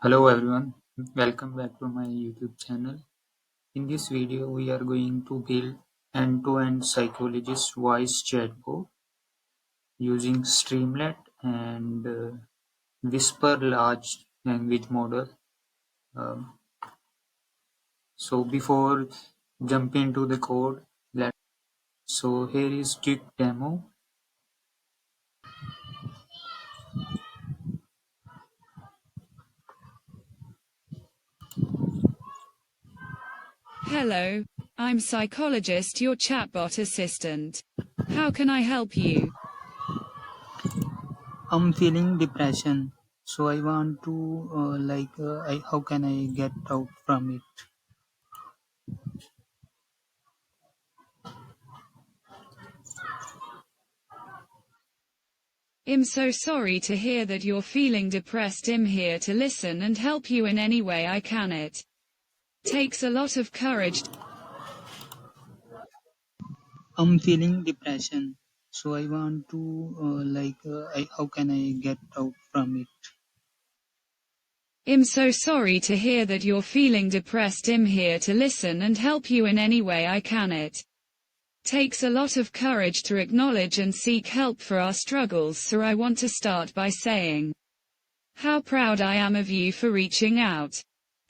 Hello everyone, welcome back to my YouTube channel. In this video, we are going to build end-to-end psychologist voice chatbot using Streamlit and Whisper large language model. Um, so before jumping into the code, so here is quick demo. Hello, I'm Psychologist, your chatbot assistant. How can I help you? I'm feeling depression, so I want to how can I get out from it? I'm so sorry to hear that you're feeling depressed. I'm here to listen and help you in any way I can. It takes a lot of courage. I'm feeling depression, so I want to how can I get out from it? I'm so sorry to hear that you're feeling depressed. I'm here to listen and help you in any way I can. It takes a lot of courage to acknowledge and seek help for our struggles, so I want to start by saying how proud I am of you for reaching out.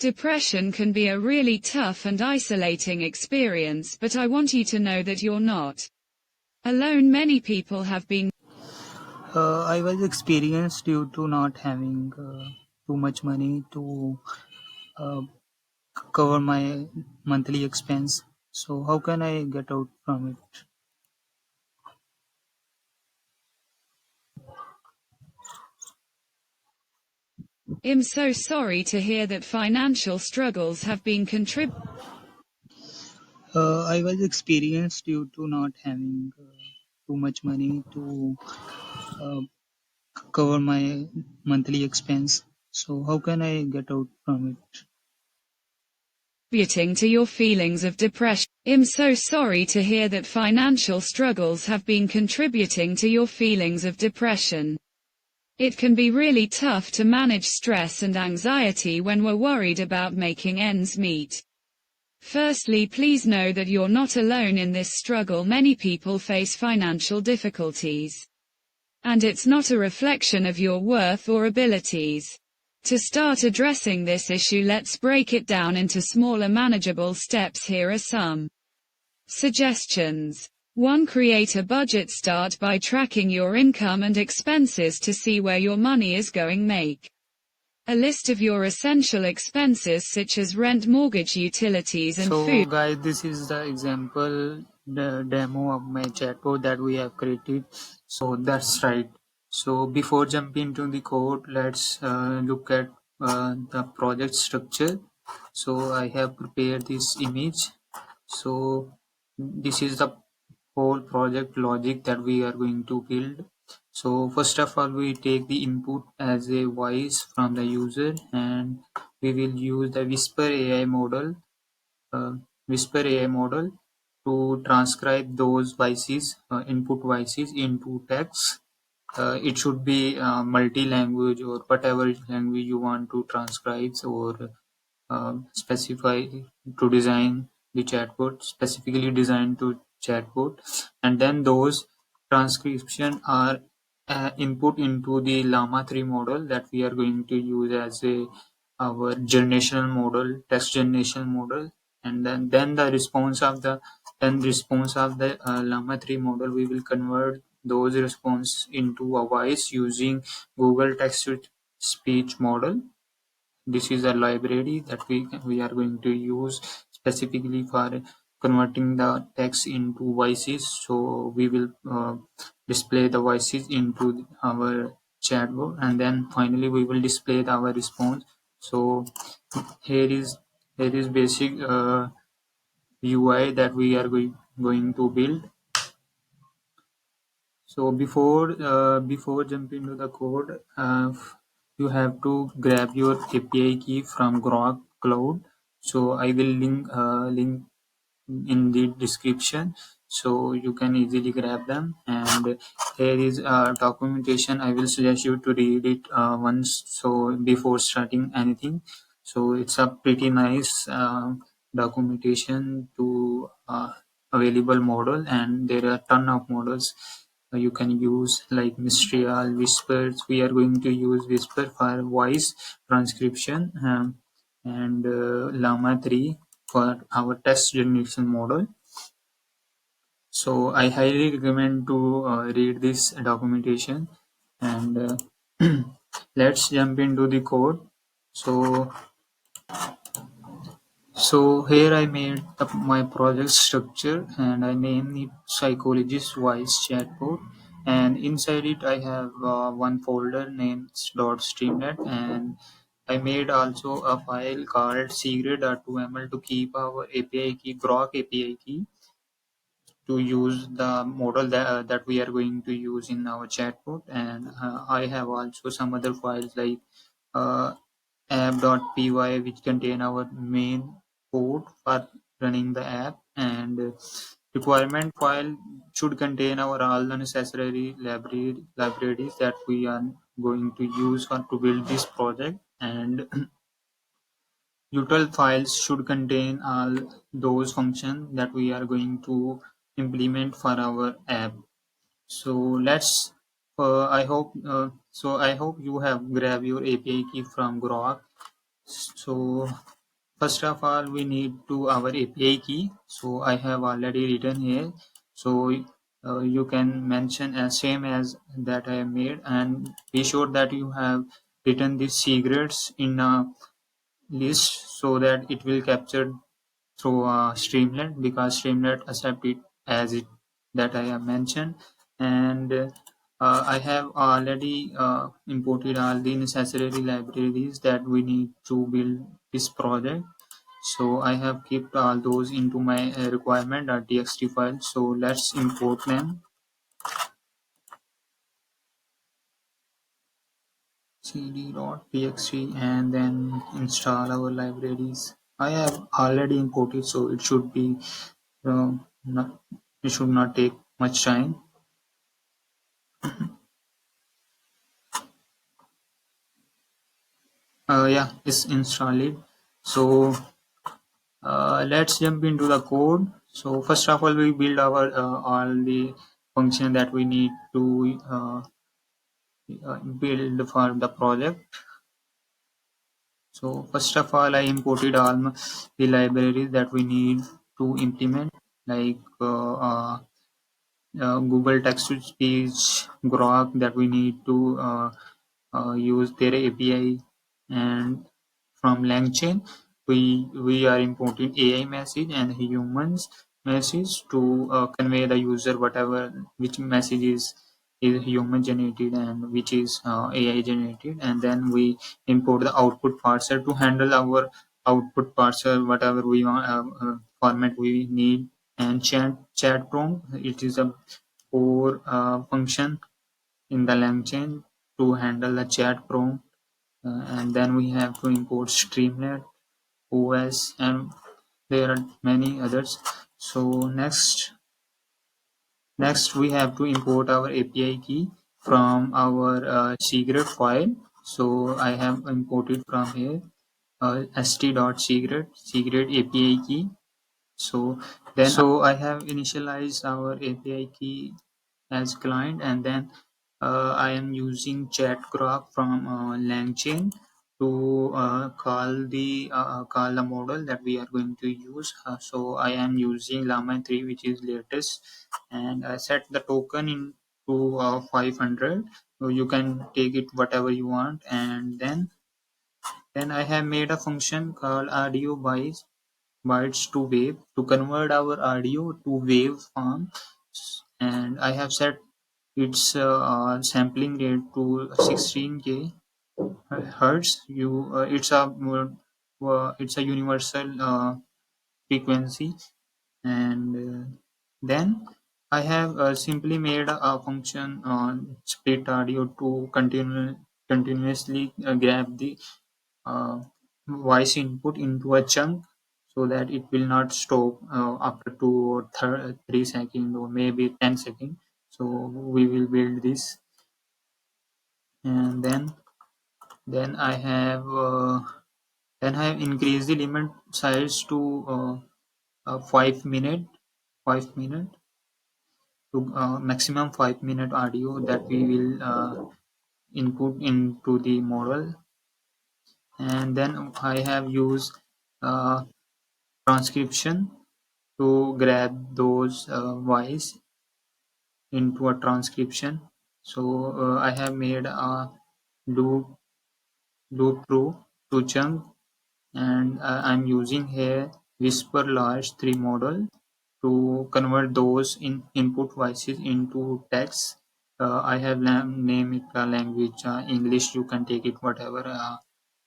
Depression can be a really tough and isolating experience, but I want you to know that you're not alone. Many people have been I was experienced due to not having too much money to uh, cover my monthly expense. So how can I get out from it? I'm so sorry to hear that financial struggles have been contributing. I was experienced due to not having too much money to uh, cover my monthly expense. So how can I get out from it? To your feelings of depression. I'm so sorry to hear that financial struggles have been contributing to your feelings of depression. It can be really tough to manage stress and anxiety when we're worried about making ends meet. Firstly, please know that you're not alone in this struggle. Many people face financial difficulties, and it's not a reflection of your worth or abilities. To start addressing this issue, let's break it down into smaller, manageable steps. Here are some suggestions. 1. Create a budget. Start by tracking your income and expenses to see where your money is going. Make a list of your essential expenses such as rent, mortgage, utilities, and So food. guys, this is the example, the demo of my chatbot that we have created. So that's right. So before jumping to the code, let's look at the project structure. So I have prepared this image. So this is the whole project logic that we are going to build. So first of all, we take the input as a voice from the user, and we will use the Whisper AI model uh, Whisper AI model to transcribe those voices, input voices into text. It should be multi-language or whatever language you want to transcribe or specify to design the chatbot, specifically designed to chatbot, and then those transcription are input into the Llama 3 model that we are going to use as a our generational model, text generation model, and then the response of the Llama 3 model, we will convert those response into a voice using Google text to speech model. This is a library that we are going to use specifically for converting the text into voices. So we will display the voices into our chatbot, and then finally we will display our response. So here is basic UI that we are going to build. So before jumping to the code, you have to grab your API key from Grok Cloud. So I will link in the description. so you can easily grab them. And here is documentation. I will suggest you to read it once, so before starting anything. So it's a pretty nice documentation to available model, and there are ton of models you can use, like Mistral, Whispers. We are going to use Whisper for voice transcription, and Llama 3 for our text generation model. So I highly recommend to read this documentation, and let's jump into the code. So here I made my project structure, and I named it Psychologist Voice Chatbot. And inside it, I have one folder named .streamlit, and I made also a file called secret.2ml to keep our API key, Grok API key, to use the model that we are going to use in our chatbot. And I have also some other files like uh, app.py, which contain our main code for running the app, and requirement file should contain our all the necessary libraries that we are going to use for to build this project. And util files should contain all those functions that we are going to implement for our app. So let's. I hope you have grabbed your API key from Grok. So first of all, we need to our API key. So I have already written here. So you can mention as same as that I have made, and be sure that you have written these secrets in a list so that it will capture through Streamlit, because Streamlit accept it as it that I have mentioned. And I have already imported all the necessary libraries that we need to build this project. So I have kept all those into my requirement.txt file. So let's import them. cd.txt and then install our libraries. I have already imported, so it should be not, it should not take much time. Yeah, it's installed. So let's jump into the code. So first of all, we build our all the function that we need to build for the project. So first of all, I imported all the libraries that we need to implement, like Google text to speech, Grok, that we need to use their API, and from LangChain we are importing AI message and humans message to convey the user whatever which message is human generated and which is AI generated. And then we import the output parser to handle our output parser whatever we want format we need. And chat prompt, it is a core function in the LangChain to handle the chat prompt. And then we have to import Streamlit, OS, and there are many others. So next we have to import our API key from our secret file. So I have imported from here st.secret API key. So I have initialized our API key as client, and then I am using ChatGrok from LangChain to call the model that we are going to use. So I am using Llama 3, which is latest, and I set the token into 500. So you can take it whatever you want. And then I have made a function called audio bytes to wave to convert our audio to wave form. And I have set its sampling rate to 16k hertz. It's a universal frequency. And then I have simply made a function on split audio to continuously grab the uh, voice input into a chunk. so that it will not stop after 3 seconds or maybe 10 seconds. So we will build this, and then I have increased the limit size to 5 minute, 5 minute to maximum 5 minute audio that we will input into the model. And then I have used uh, transcription to grab those voice into a transcription. So I have made a loop through to chunk, and I'm using here Whisper Large 3 model to convert those input voices into text. I have name it language English. You can take it whatever.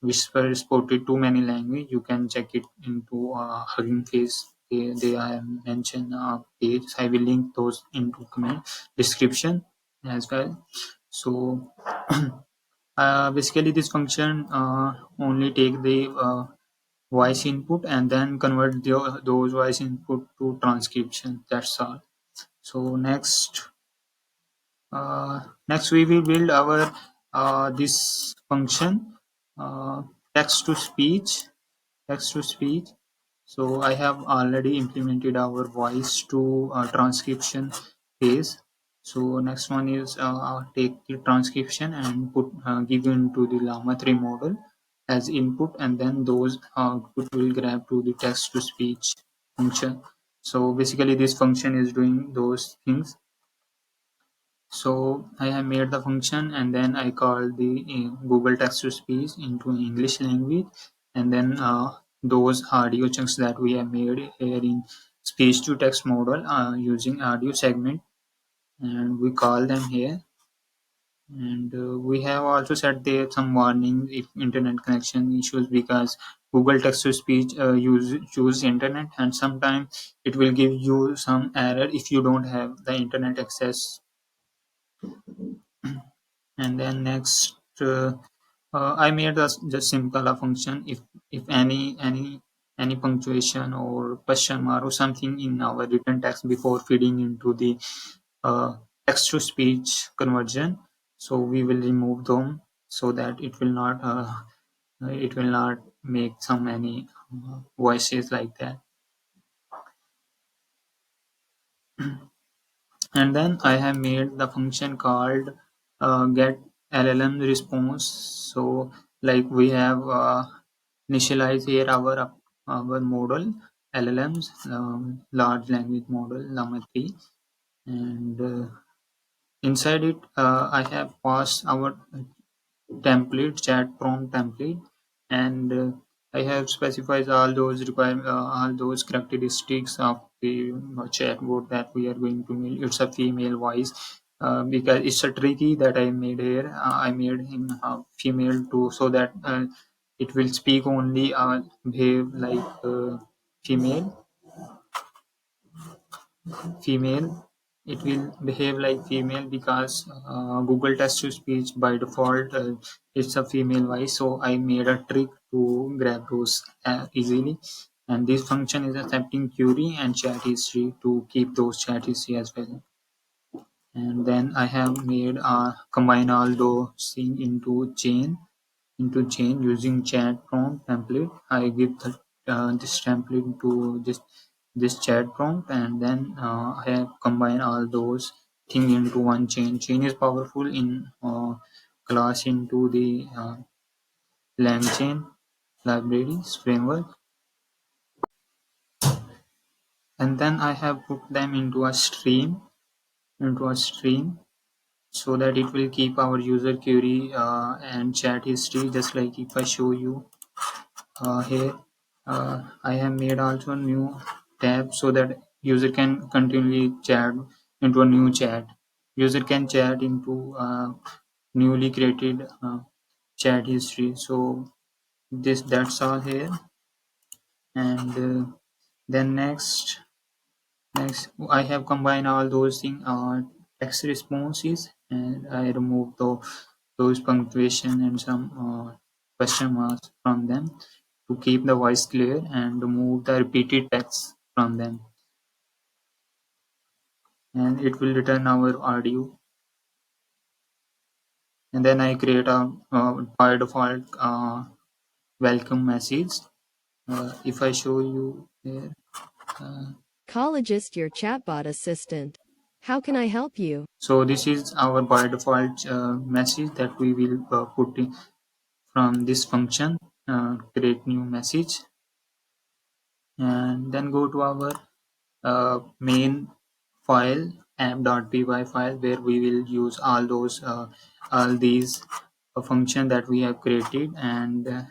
Whisper is ported to many language. You can check it into Hugging Face. They are mentioned page. I will link those into comment description as well. So basically, this function only take the voice input and then convert those voice input to transcription. That's all. So next we will build our this function uh, text to speech text to speech. So I have already implemented our voice to transcription phase. So next one is take the transcription and put give into the Llama 3 model as input, and then those output will grab to the text to speech function. So basically this function is doing those things. So I have made the function, and then I called the Google text to speech into English language, and then those audio chunks that we have made here in speech to text model using audio segment, and we call them here. And we have also set there some warning if internet connection issues, because Google text to speech choose internet, and sometimes it will give you some error if you don't have the internet access. And then next I made a just simple a function if any punctuation or question mark or something in our written text before feeding into the text to speech conversion, so we will remove them so that it will not make some any voices like that. And then I have made the function called get LLM response. So like we have initialized here our model LLMs, large language model Llama 3, and inside it I have passed our template, chat prompt template, and I have specified all those characteristics of the chatbot that we are going to make. It's a female voice because it's a tricky that I made here. I made him female too, so that it will speak only behave like female female. It will behave like female because Google text to speech by default it's a female voice. So I made a trick to grab those easily, and this function is accepting query and chat history to keep those chat history as well. And then I have made combine all those things into chain using chat prompt template. I give this template to this chat prompt, and then I have combined all those things into one chain. Chain is powerful in class into the LangChain libraries framework, and then I have put them into a stream so that it will keep our user query and chat history, just like if I show you here. I have made also a new tab so that user can continually chat into a new chat. User can chat into newly created chat history. So this that's all here. And then next I have combined all those things text responses, and I removed those punctuation and some question marks from them. to keep the voice clear and remove the repeated text from them. And it will return our audio. And then I create by default welcome message. If I show you here, Psychologist, your chatbot assistant. How can I help you? so this is our by default message that we will put in from this function, create new message, and then go to our main file app.py file where we will use all these function that we have created. And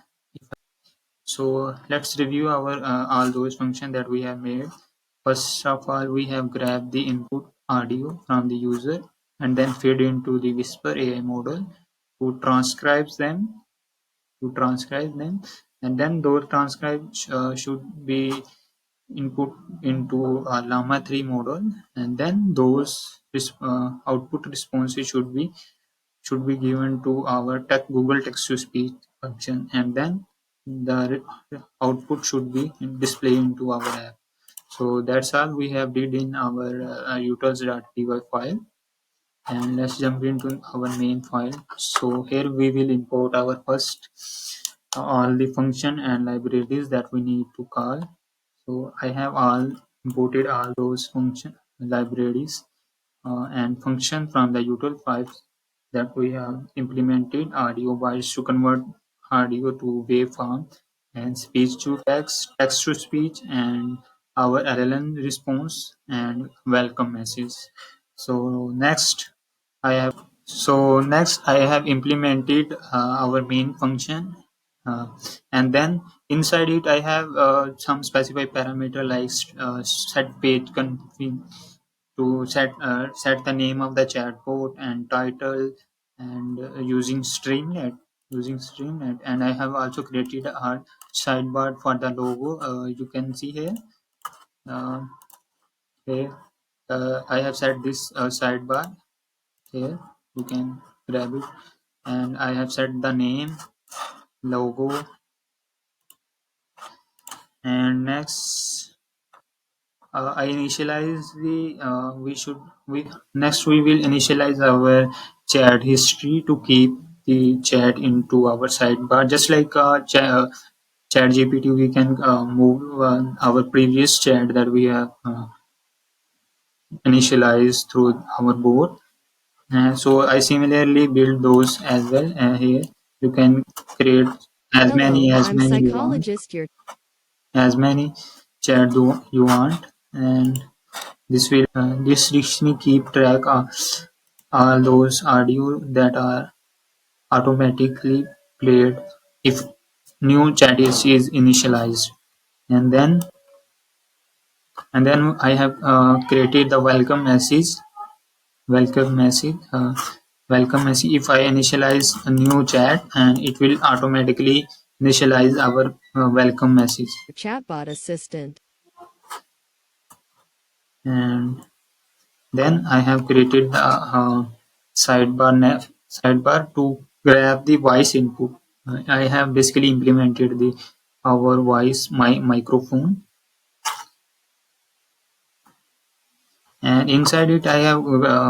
so let's review our all those functions that we have made. First of all, we have grabbed the input audio from the user and then fed into the Whisper AI model who transcribe them, and then those transcribes should be input into a Llama 3 model, and then those output responses should be given to our Google text to speech function, and then the output should be displayed into our app. So that's all we have did in our utils.py file. And let's jump into our main file. So here we will import our first all the function and libraries that we need to call. So I have all imported all those function libraries and function from the util files that we have implemented audio bytes to convert audio to waveform, and speech to text to speech, and our LLM response and welcome message. So next I have implemented our main function, uh, and then inside it I have some specified parameter like set page config to set the name of the chatbot and title, and using Streamlit, and I have also created a sidebar for the logo. You can see here. Uh, here I have set this sidebar here. You can grab it, and I have set the name, logo, and next I initialize the we next we will initialize our chat history to keep the chat into our sidebar, just like chat GPT. We can move our previous chat that we have initialized through our board. So I similarly build those as well. Here you can create as many Hello, as I'm many you want, psychologist, your as many chat do you want. And this dictionary keep track of all those audio that are automatically played if new chat is initialized. And then and then I have created the welcome message. If I initialize a new chat, and it will automatically initialize our welcome message. chatbot assistant. And then I have created the sidebar to grab the voice input. I have basically implemented the our voice microphone, and inside it I have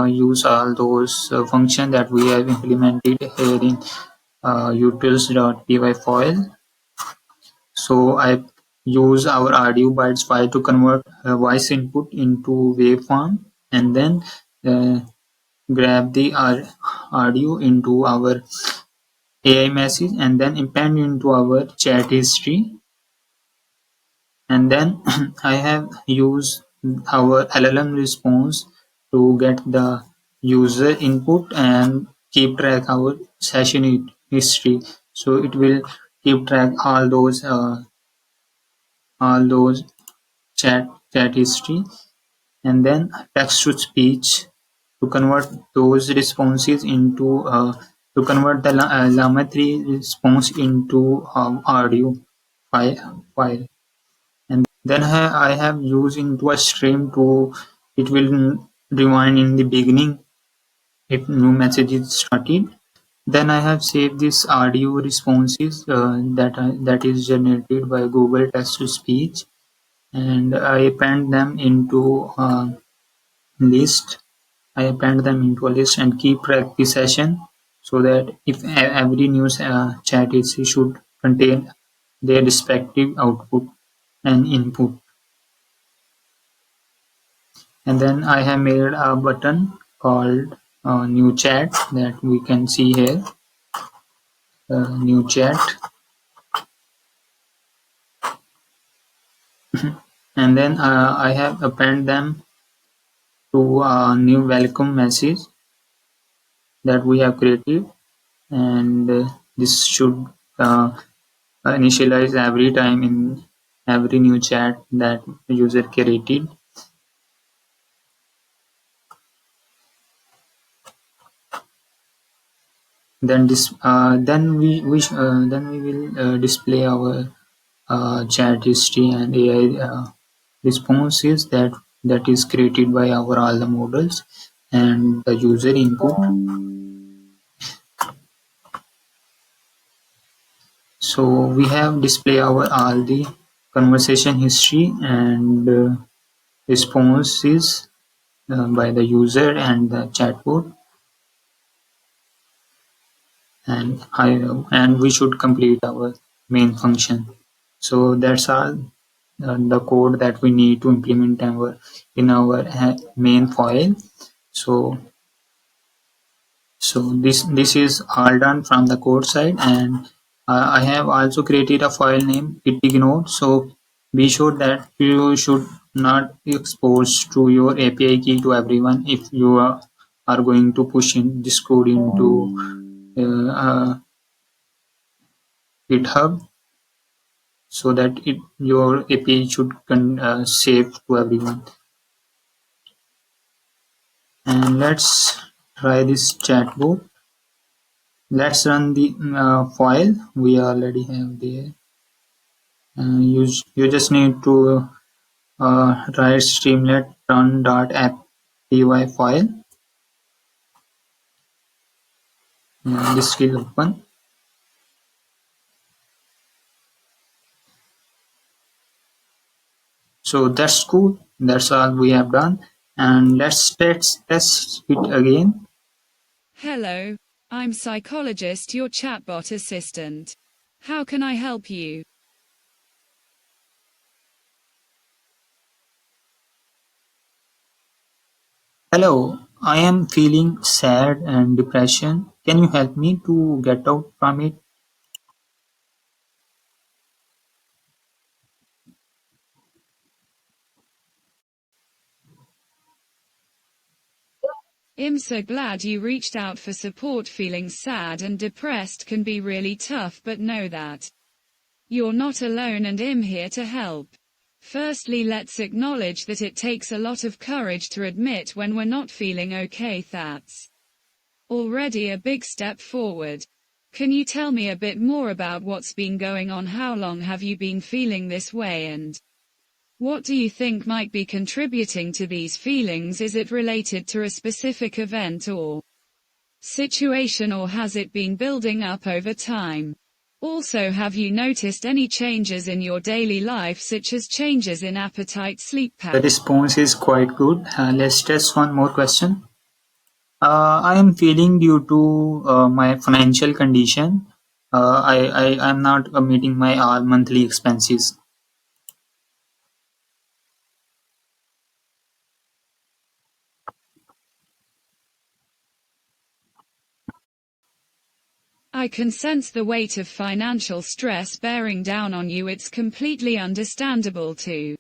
used all those functions that we have implemented here in utils.py file. So I use our audio bytes file to convert voice input into waveform, and then uh, grab the audio into our AI message, and then append into our chat history. And then I have used our LLM response to get the user input and keep track our session history. So it will keep track all those chat history, and then text to speech to convert those responses into to convert the Llama 3 response into audio file. And then I have used into a stream to it will rewind in the beginning if new message is started. Then I have saved this audio responses that is generated by Google Text to Speech, and I append them into a list. I append them into a list and keep track the session so that if every new chat is should contain their respective output and input. And then I have made a button called new chat that we can see here. New chat, and then I have append them to a new welcome message that we have created, and this should initialize every time in every new chat that the user created. Then we will display our chat history and AI responses that is created by our all the models and the user input. So we have display our all the conversation history and responses by the user and the chatbot, and we should complete our main function. So that's all the code that we need to implement in our main file. So this is all done from the code side, and I have also created a file name ignore. So be sure that you should not expose to your API key to everyone if you are going to push in this code into GitHub, so that your API should save to everyone. And let's try this chatbot. Let's run the file we already have there. You just need to write streamlit run.py file, and this will open. So that's cool. That's all we have done, and let's test it again. Hello, I'm Psychologist, your chatbot assistant. How can I help you? Hello, I am feeling sad and depression. Can you help me to get out from it? I'm so glad you reached out for support. Feeling sad and depressed can be really tough, but know that you're not alone and I'm here to help. Firstly, let's acknowledge that it takes a lot of courage to admit when we're not feeling okay. That's already a big step forward. Can you tell me a bit more about what's been going on? How long have you been feeling this way, and what do you think might be contributing to these feelings? Is it related to a specific event or situation, or has it been building up over time? Also, have you noticed any changes in your daily life, such as changes in appetite, sleep The patterns? response is quite good. Let's test one more question. I am feeling due to my financial condition. I am not meeting my all monthly expenses. I can sense the weight of financial stress bearing down on you. It's completely understandable to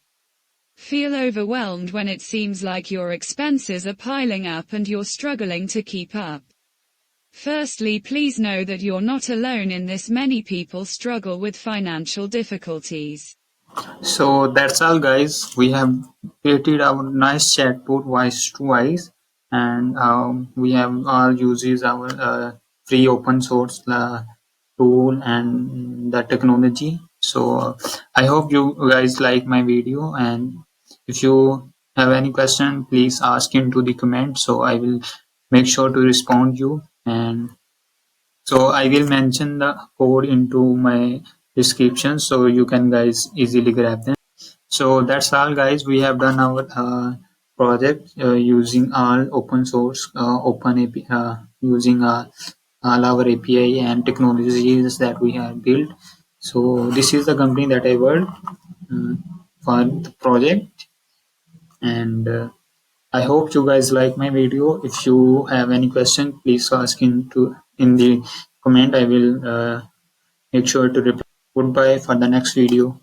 feel overwhelmed when it seems like your expenses are piling up and you're struggling to keep up. Firstly, please know that you're not alone in this. Many people struggle with financial difficulties. So that's all, guys. We have created our nice chatbot voice to voice, and we have all uses our free open source tool and the technology. So I hope you guys like my video, and if you have any question, please ask into the comment. So I will make sure to respond you. And So I will mention the code into my description so you can guys easily grab them. So that's all guys. We have done our project using all open source, open API, using all our API and technologies that we have built. So this is the company that I worked for the project, and I hope you guys like my video. If you have any question, please ask in the comment. I will make sure to reply. Goodbye for the next video.